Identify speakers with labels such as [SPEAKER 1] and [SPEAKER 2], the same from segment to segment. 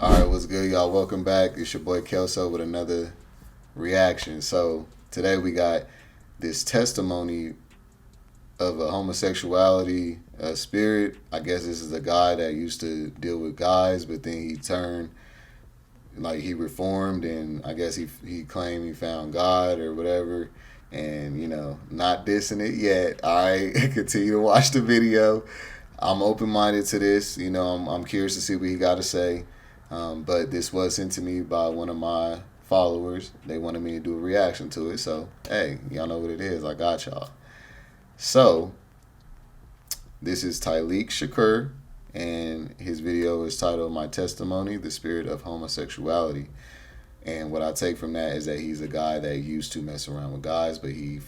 [SPEAKER 1] All right, what's good, y'all? Welcome back. It's your boy Kelso with another reaction. So today we got this testimony of a homosexuality spirit. I guess this is a guy that used to deal with guys, but then he turned, like he reformed, and I guess he claimed he found God or whatever. And not dissing it yet. All right, continue to watch the video. I'm open minded to this. I'm curious to see what he got to say. But this was sent to me by one of my followers. They wanted me to do a reaction to it. So, hey, y'all know what it is. I got y'all. So, this is Tyleek Shakur, and his video is titled My Testimony, The Spirit of Homosexuality. And what I take from that is that he's a guy that used to mess around with guys, but he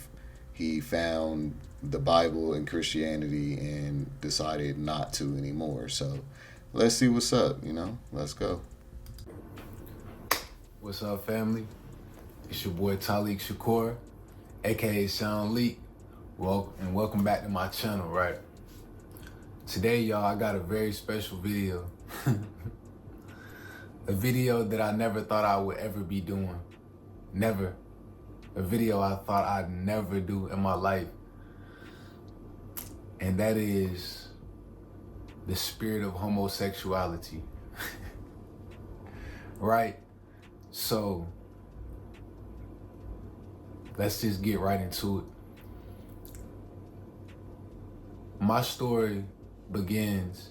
[SPEAKER 1] found the Bible and Christianity and decided not to anymore. So let's see what's up, Let's go.
[SPEAKER 2] What's up, family? It's your boy Tyleek Shakur, aka Sean Leak. Welcome back to my channel, right? Today, y'all, I got a very special video. A video that I never thought I would ever be doing. Never. A video I thought I'd never do in my life. And that is the spirit of homosexuality. Right? So, let's just get right into it. My story begins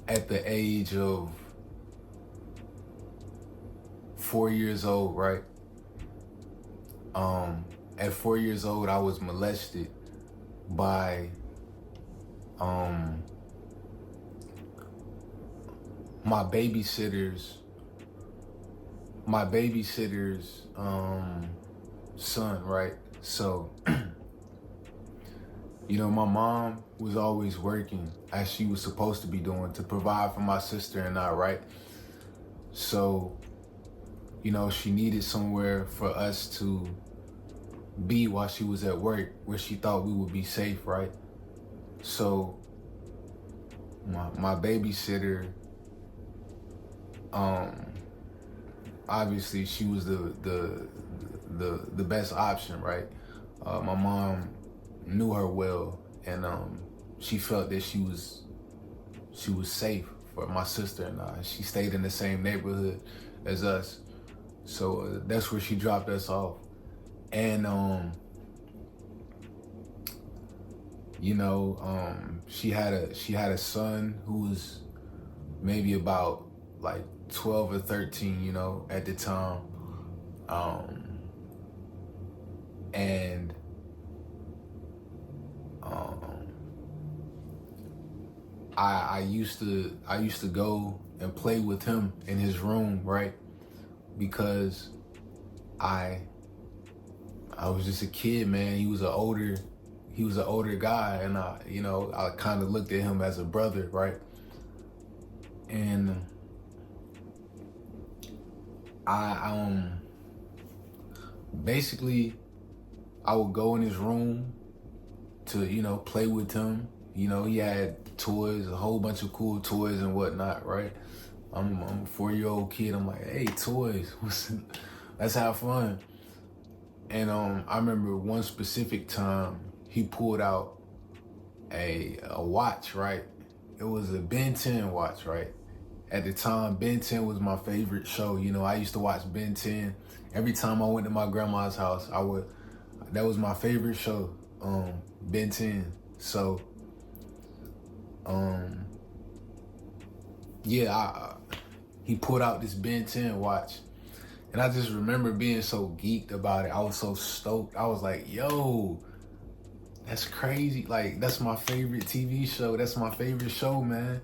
[SPEAKER 2] at the age of 4 years old, right? At 4 years old, I was molested by my babysitter's son, right? So my mom was always working as she was supposed to be doing to provide for my sister and I, right? So, she needed somewhere for us to be while she was at work where she thought we would be safe, right? So, my babysitter, obviously she was the best option, right? My mom knew her well, and she felt that she was safe for my sister and I. She stayed in the same neighborhood as us, so that's where she dropped us off. And she had a son who was maybe about like 12 or 13, at the time, and I used to go and play with him in his room, right? Because I was just a kid, man. He was an older guy, and I kind of looked at him as a brother, right? And I basically I would go in his room to play with him. He had toys, a whole bunch of cool toys and whatnot, right? I'm a 4-year-old kid. I'm like, hey, toys, let's have fun. And I remember one specific time he pulled out a watch, right? It was a Ben 10 watch, right? At the time, Ben 10 was my favorite show. I used to watch Ben 10 every time I went to my grandma's house. That was my favorite show, Ben 10. So, he pulled out this Ben 10 watch, and I just remember being so geeked about it. I was so stoked. I was like, yo, that's crazy. Like, that's my favorite TV show. That's my favorite show, man.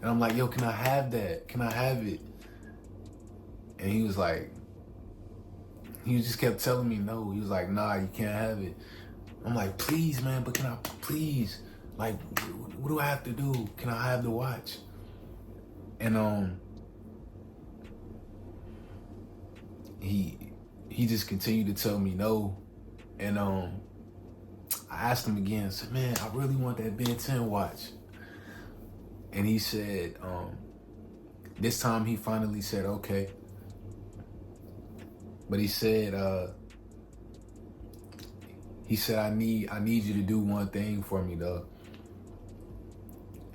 [SPEAKER 2] And I'm like, yo, can I have that? Can I have it? And he just kept telling me no. He was like, nah, you can't have it. I'm like, please, man, but can I please? Like, what do I have to do? Can I have the watch? And he just continued to tell me no. And I asked him again, I said, man, I really want that Ben 10 watch. And he said, this time he finally said, okay. But he said, I need you to do one thing for me, though.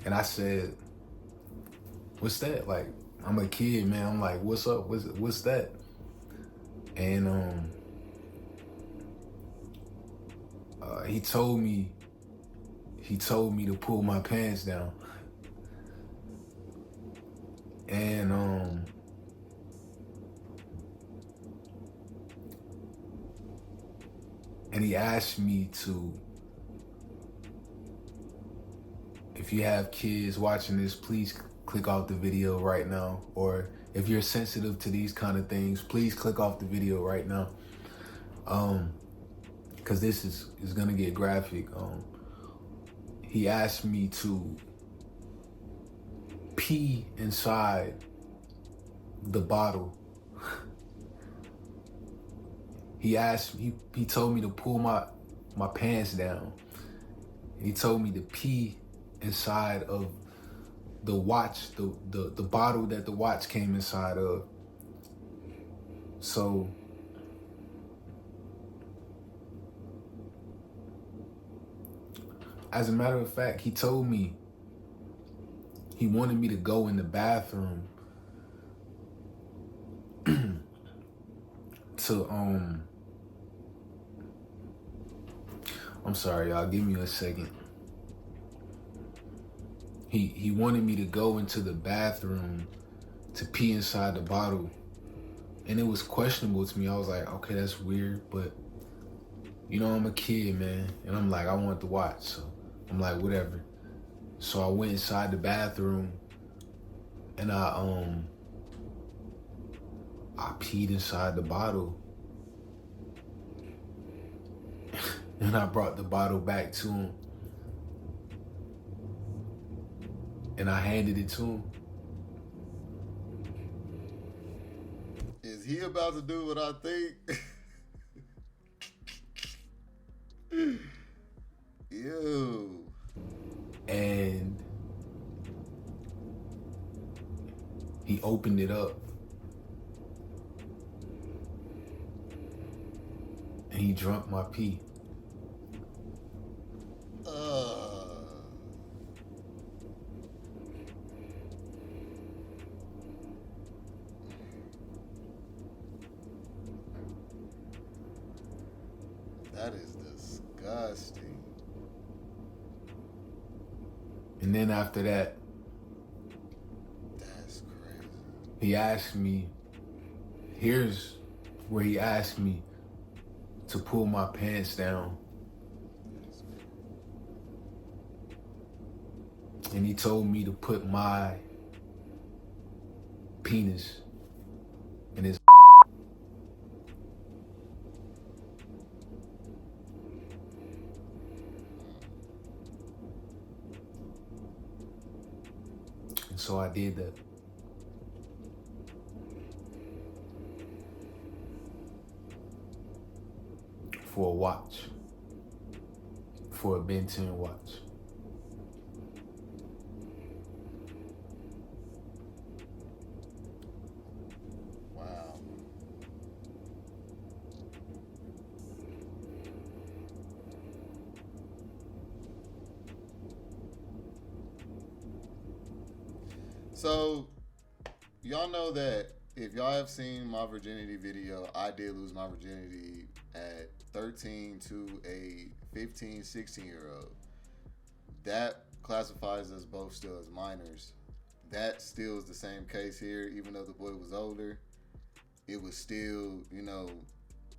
[SPEAKER 2] And I said, what's that? Like, I'm a kid, man. I'm like, what's up? What's that? And he told me to pull my pants down. And he asked me to, if you have kids watching this, please click off the video right now. Or if you're sensitive to these kind of things, please click off the video right now. Cause this is gonna get graphic. He asked me to pee inside the bottle. He told me to pull my pants down. He told me to pee inside of the watch, the bottle that the watch came inside of. So as a matter of fact, he told me he wanted me to go in the bathroom to I'm sorry, y'all, give me a second. He wanted me to go into the bathroom to pee inside the bottle. And it was questionable to me. I was like, okay, that's weird, but you know, I'm a kid, man. And I'm like, I want to watch. So I'm like, whatever. So I went inside the bathroom and I peed inside the bottle. And I brought the bottle back to him. And I handed it to him.
[SPEAKER 1] Is he about to do what I think? Ew.
[SPEAKER 2] And he opened it up. And he drank my pee.
[SPEAKER 1] That is disgusting.
[SPEAKER 2] And then after that,
[SPEAKER 1] that's crazy.
[SPEAKER 2] He asked me, here's where he asked me to pull my pants down. And he told me to put my penis in his. And so I did that. For a watch. For a Ben 10 watch.
[SPEAKER 1] Wow. So, y'all know that if y'all have seen my virginity video, I did lose my virginity at 13 to a 15, 16-year-old. That classifies us both still as minors. That still is the same case here, even though the boy was older. It was still,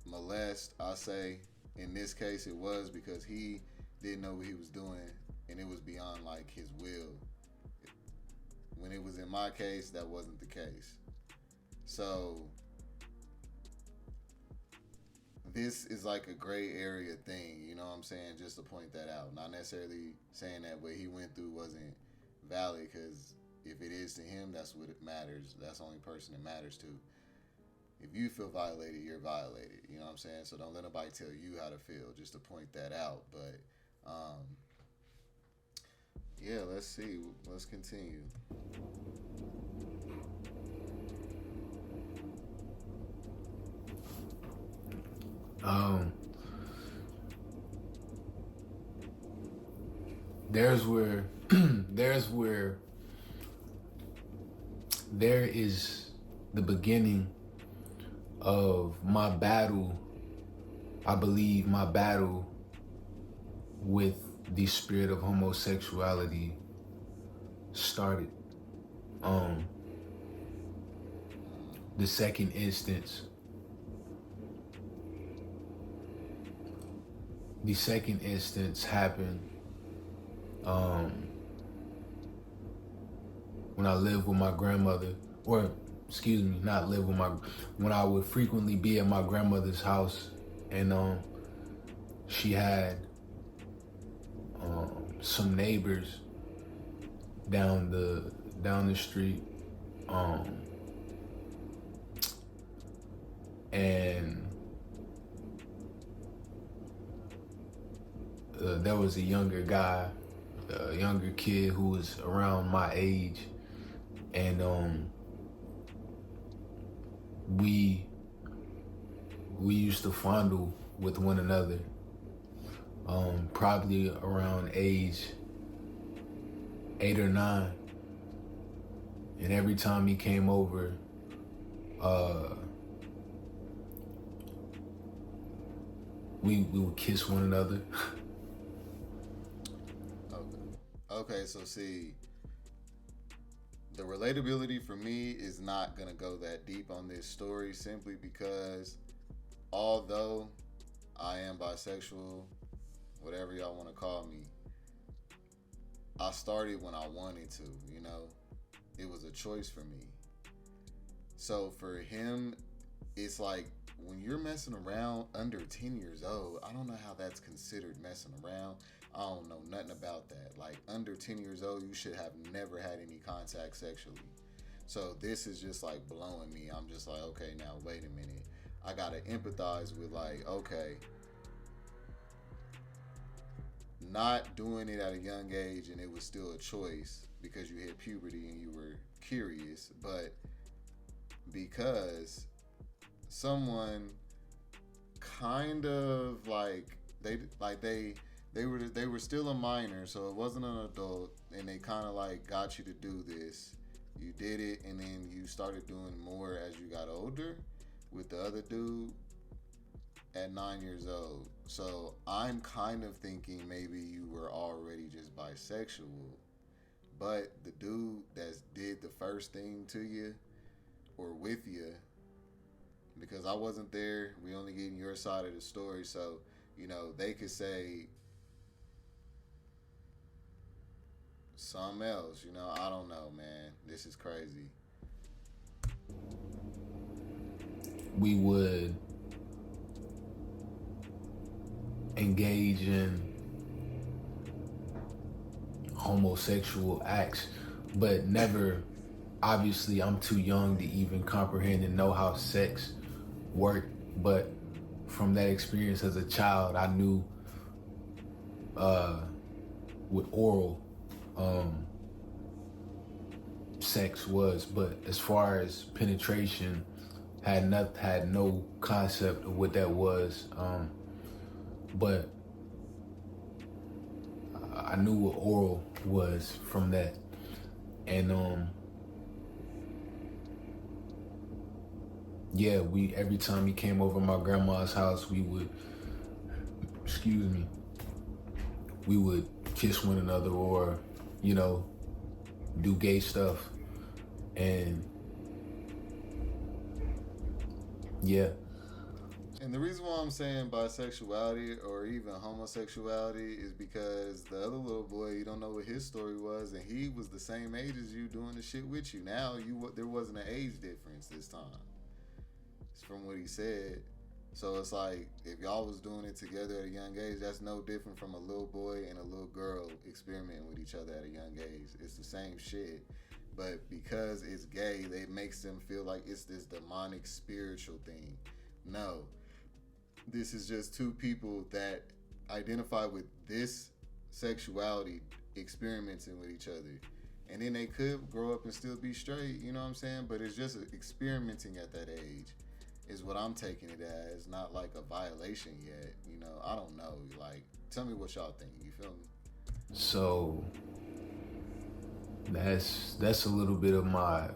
[SPEAKER 1] molest, I say. In this case, it was because he didn't know what he was doing, and it was beyond, his will. When it was in my case, that wasn't the case. So, this is a gray area thing, you know what I'm saying? Just to point that out. Not necessarily saying that what he went through wasn't valid, because if it is to him, that's what it matters. That's the only person it matters to. If you feel violated, you're violated. You know what I'm saying? So don't let nobody tell you how to feel, just to point that out. But Yeah, let's see. Let's continue.
[SPEAKER 2] Um, there's where, there's where, there is the beginning of my battle. I believe my battle with the spirit of homosexuality started. Um, the second instance, the second instance happened when I lived with my grandmother, or excuse me, not live with my, when I would frequently be at my grandmother's house, and she had some neighbors down the street, um, and there was a younger guy, a younger kid who was around my age, and we used to fondle with one another, probably around age 8 or 9. And every time he came over, we would kiss one another.
[SPEAKER 1] Okay. Okay, so see, the relatability for me is not gonna go that deep on this story simply because although I am bisexual, whatever y'all want to call me, I started when I wanted to, you know? It was a choice for me. So for him, it's like when you're messing around under 10 years old, I don't know how that's considered messing around. I don't know nothing about that. Like under 10 years old, you should have never had any contact sexually. So this is just like blowing me. I'm just like, okay, now wait a minute. I gotta empathize with like, okay, not doing it at a young age and it was still a choice because you hit puberty and you were curious, but because someone kind of like they were still a minor, so it wasn't an adult, and they kind of like got you to do this. You did it, and then you started doing more as you got older with the other dude at 9 years old. So I'm kind of thinking maybe you were already just bisexual, but the dude that did the first thing to you or with you, because I wasn't there, we only getting your side of the story, so they could say something else. I don't know, man. This is crazy.
[SPEAKER 2] We would engage in homosexual acts, but never, obviously I'm too young to even comprehend and know how sex worked, but from that experience as a child, I knew what oral sex was, but as far as penetration, had no concept of what that was. But I knew what oral was from that, and yeah, we every time he came over my grandma's house, we would, excuse me, we would kiss one another or, do gay stuff, and yeah.
[SPEAKER 1] And the reason why I'm saying bisexuality or even homosexuality is because the other little boy, you don't know what his story was, and he was the same age as you doing the shit with you. Now there wasn't an age difference this time. It's from what he said. So it's like if y'all was doing it together at a young age, that's no different from a little boy and a little girl experimenting with each other at a young age. It's the same shit. But because it's gay, it makes them feel like it's this demonic spiritual thing. No. This is just two people that identify with this sexuality experimenting with each other. And then they could grow up and still be straight, you know what I'm saying? But it's just experimenting at that age is what I'm taking it as, not like a violation yet. You know, I don't know. Like, tell me what y'all think. You feel me?
[SPEAKER 2] So that's a little bit of my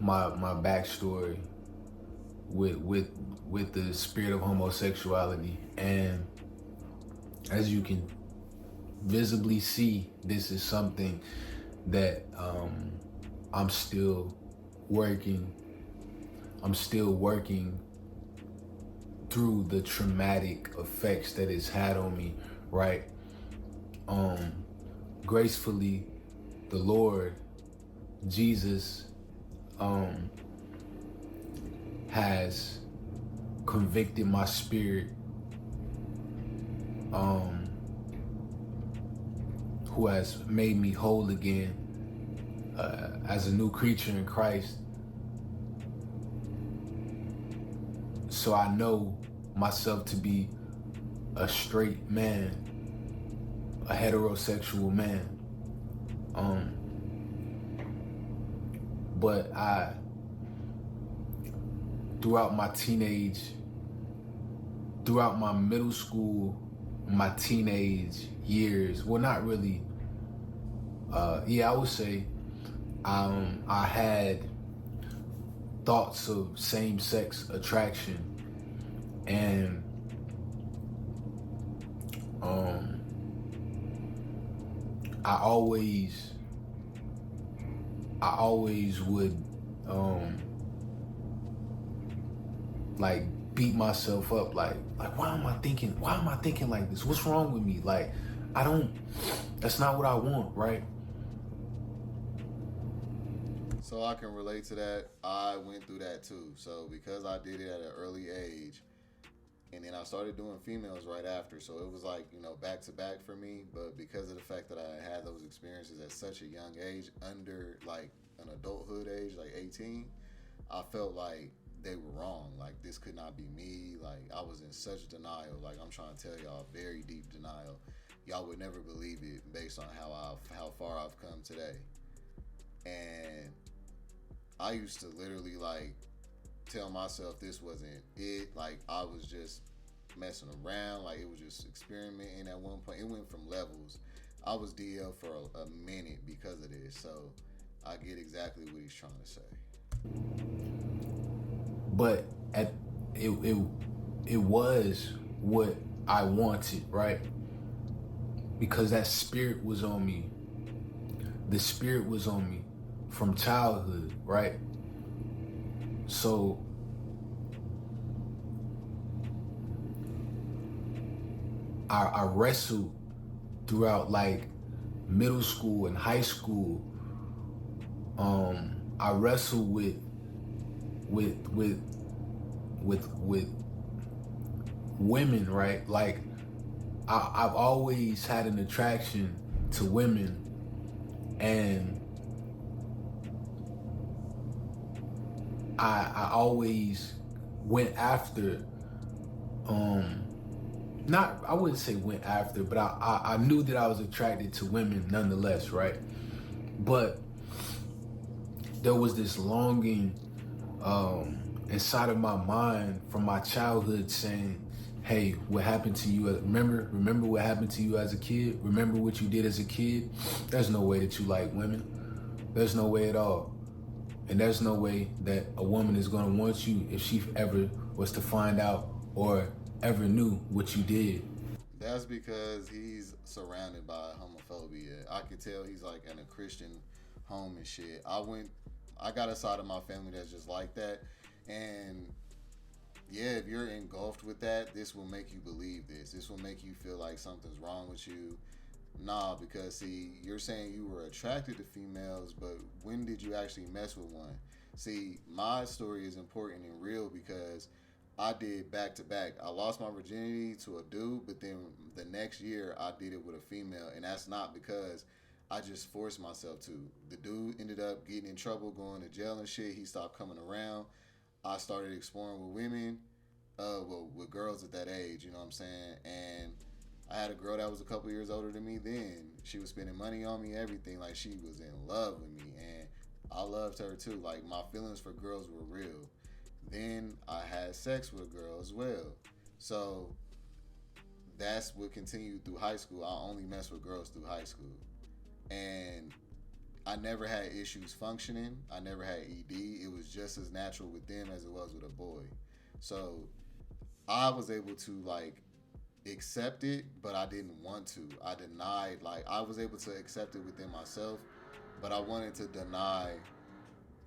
[SPEAKER 2] my backstory with the spirit of homosexuality. And as you can visibly see, this is something that I'm still working through the traumatic effects that it's had on me, right? Gracefully, the Lord Jesus has convicted my spirit, who has made me whole again, as a new creature in Christ. So I know myself to be a straight man, a heterosexual man. But throughout my middle school, my teenage years, well, not really, I would say, I had thoughts of same-sex attraction, and I always would like beat myself up, like why am I thinking like this? What's wrong with me? Like, that's not what I want, right?
[SPEAKER 1] So I can relate to that. I went through that too. So because I did it at an early age, and then I started doing females right after. So it was like, you know, back to back for me. But because of the fact that I had those experiences at such a young age, under like an adulthood age, like 18, I felt like they were wrong. Like, this could not be me. Like, I was in such denial. Like, I'm trying to tell y'all, very deep denial. Y'all would never believe it based on how far I've come today. And I used to literally like tell myself this wasn't it. Like, I was just messing around. Like, it was just experimenting at one point. It went from levels. I was DL for a minute because of this. So I get exactly what he's trying to say.
[SPEAKER 2] But it was what I wanted, right? Because that spirit was on me. The spirit was on me from childhood, right? So I wrestled throughout like middle school and high school. I wrestled with women, right? Like, I've always had an attraction to women, and I always went after, not, I wouldn't say went after, but I knew that I was attracted to women nonetheless, right? But there was this longing inside of my mind from my childhood saying, hey, what happened to you? Remember what happened to you as a kid? Remember what you did as a kid? There's no way that you like women. There's no way at all. And there's no way that a woman is going to want you if she ever was to find out or ever knew what you did.
[SPEAKER 1] That's because he's surrounded by homophobia. I could tell he's like in a Christian home and shit. I got a side of my family that's just like that. And yeah, if you're engulfed with that, this will make you believe this. This will make you feel like something's wrong with you. Nah, because see, you're saying you were attracted to females, but when did you actually mess with one? See, my story is important and real because I did back to back. I lost my virginity to a dude, but then the next year I did it with a female, and that's not because I just forced myself to. The dude ended up getting in trouble, going to jail and shit. He stopped coming around. I started exploring with women, with girls at that age, you know what I'm saying? And I had a girl that was a couple years older than me then. She was spending money on me, everything. Like, she was in love with me, and I loved her too. Like, my feelings for girls were real. Then I had sex with a girl as well. So that's what continued through high school. I only messed with girls through high school. And I never had issues functioning. I never had ED. It was just as natural with them as it was with a boy. So I was able to like accept it, but I didn't want to. I denied, like, I was able to accept it within myself, but I wanted to deny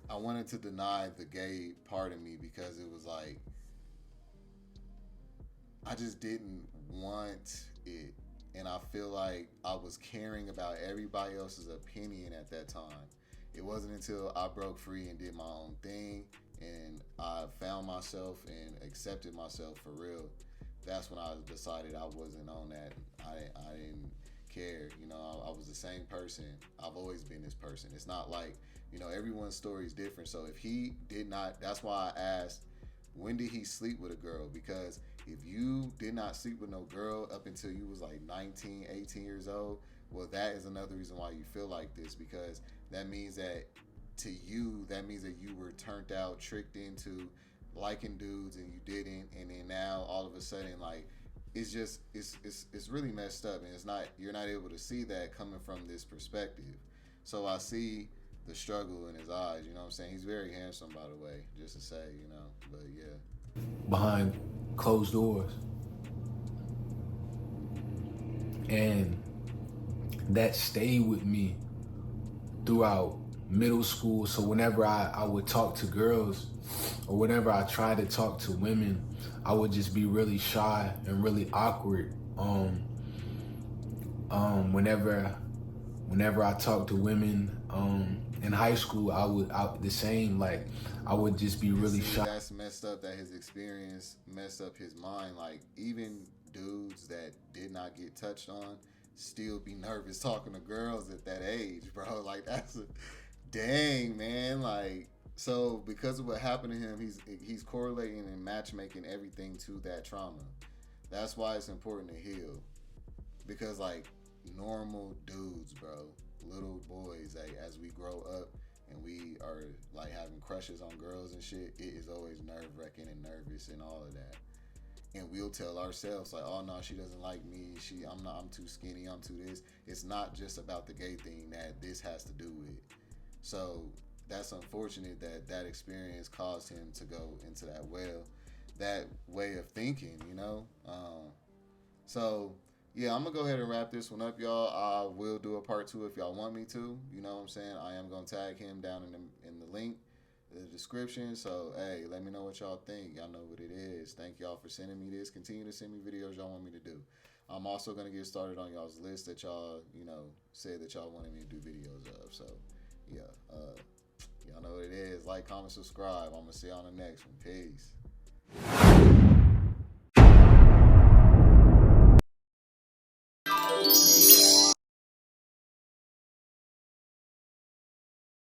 [SPEAKER 1] the gay part of me, because it was like I just didn't want it. And I feel like I was caring about everybody else's opinion at that time. It wasn't until I broke free and did my own thing and I found myself and accepted myself for real. That's when I decided I wasn't on that. I didn't care. You know, I was the same person. I've always been this person. It's not like, you know, everyone's story is different. So if he did not, that's why I asked, when did he sleep with a girl? Because if you did not sleep with no girl up until you was like 19, 18 years old, well, that is another reason why you feel like this, because that means that to you, that means that you were turned out, tricked into liking dudes and you didn't. And then now all of a sudden, like, it's just, it's really messed up. And it's not, you're not able to see that coming from this perspective. So I see the struggle in his eyes, you know what I'm saying? He's very handsome, by the way, just to say, you know, but yeah.
[SPEAKER 2] Behind closed doors. And that stayed with me throughout middle school. So whenever I would talk to girls, or whenever I tried to talk to women, I would just be really shy and really awkward. Whenever I talked to women in high school, I would just be really shy.
[SPEAKER 1] That's messed up, that his experience messed up his mind. Like, even dudes that did not get touched on still be nervous talking to girls at that age, bro. Like, that's a dang, man. Like, so because of what happened to him, he's correlating and matchmaking everything to that trauma. That's why it's important to heal. Because, like, normal dudes, bro, little boys, like, as we grow up and we are like having crushes on girls and shit, it is always nerve-wracking and nervous and all of that. And we'll tell ourselves like, oh no, she doesn't like me, I'm too skinny, I'm too this. It's not just about the gay thing that this has to do with. So that's unfortunate that experience caused him to go into that way of thinking, you know. So yeah, I'm gonna go ahead and wrap this one up, y'all. I will do a part 2 if y'all want me to. You know what I'm saying? I am gonna tag him down in the link, in the description. So hey, let me know what y'all think. Y'all know what it is. Thank y'all for sending me this. Continue to send me videos y'all want me to do. I'm also gonna get started on y'all's list that y'all, you know, said that y'all wanted me to do videos of. So yeah, y'all know what it is. Like, comment, subscribe. I'm gonna see you on the next one. Peace.